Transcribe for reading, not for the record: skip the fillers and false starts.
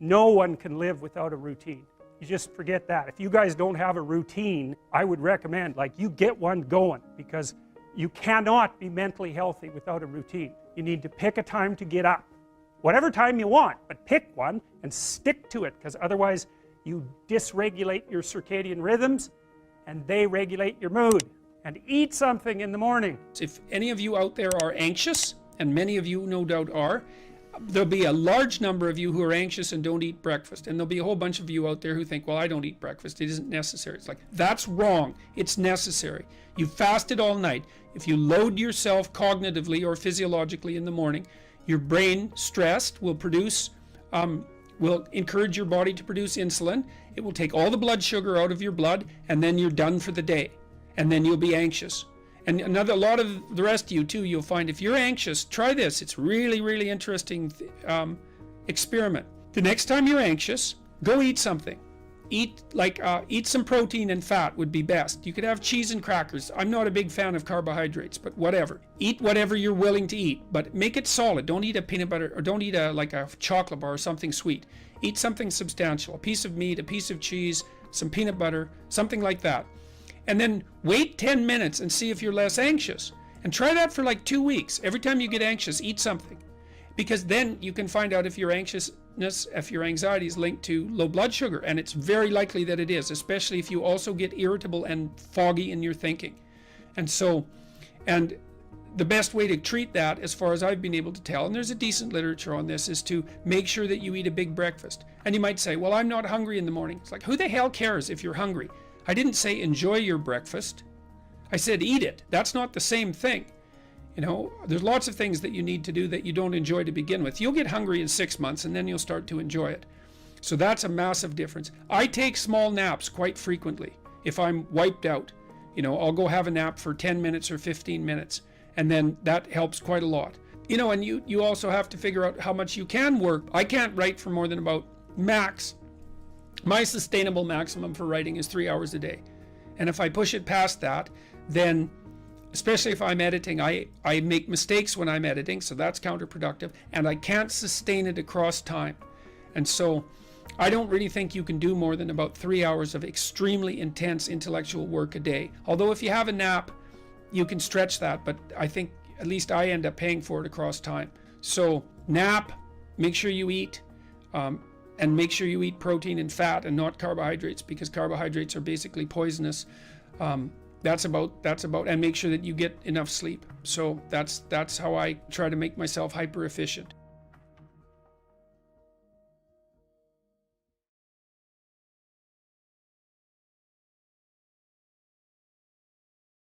No one can live without a routine. You just forget that. If you guys don't have a routine, I would recommend, like, you get one going, because you cannot be mentally healthy without a routine. You need to pick a time to get up. Whatever time you want, but pick one and stick to it, because otherwise you dysregulate your circadian rhythms and they regulate your mood. And eat something in the morning. If any of you out there are anxious, and many of you no doubt are, there'll be a large number of you who are anxious and don't eat breakfast, and there'll be a whole bunch of you out there who think, well, I don't eat breakfast, it isn't necessary. It's like, that's wrong. It's necessary. You fasted all night. If you load yourself cognitively or physiologically in the morning, your brain, stressed, will encourage your body to produce insulin. It will take all the blood sugar out of your blood, and then you're done for the day, and then you'll be anxious. And a lot of the rest of you too, you'll find if you're anxious, try this. It's really interesting experiment. The next time you're anxious, go eat something. Eat some protein and fat would be best. You could have cheese and crackers. I'm not a big fan of carbohydrates, but whatever. Eat whatever you're willing to eat, but make it solid. Don't eat a peanut butter, or don't eat like a chocolate bar or something sweet. Eat something substantial, a piece of meat, a piece of cheese, some peanut butter, something like that. And then wait 10 minutes and see if you're less anxious. And try that for like 2 weeks. Every time you get anxious, eat something. Because then you can find out if your anxiousness, if your anxiety is linked to low blood sugar. And it's very likely that it is, especially if you also get irritable and foggy in your thinking. And the best way to treat that, as far as I've been able to tell, and there's a decent literature on this, is to make sure that you eat a big breakfast. And you might say, well, I'm not hungry in the morning. It's like, who the hell cares if you're hungry? I didn't say enjoy your breakfast. I said eat it. That's not the same thing. You know, there's lots of things that you need to do that you don't enjoy to begin with. You'll get hungry in 6 months and then you'll start to enjoy it. So that's a massive difference. I take small naps quite frequently. If I'm wiped out, you know, I'll go have a nap for 10 minutes or 15 minutes. And then that helps quite a lot. You know, and you also have to figure out how much you can work. I can't write for more than about max. My sustainable maximum for writing is 3 hours a day. And if I push it past that, then, especially if I'm editing, I make mistakes when I'm editing, so that's counterproductive, and I can't sustain it across time. And so I don't really think you can do more than about 3 hours of extremely intense intellectual work a day. Although if you have a nap, you can stretch that, but I think at least I end up paying for it across time. So nap, make sure you eat, and make sure you eat protein and fat and not carbohydrates, because carbohydrates are basically poisonous. That's about, and make sure that you get enough sleep. So that's how I try to make myself hyper efficient.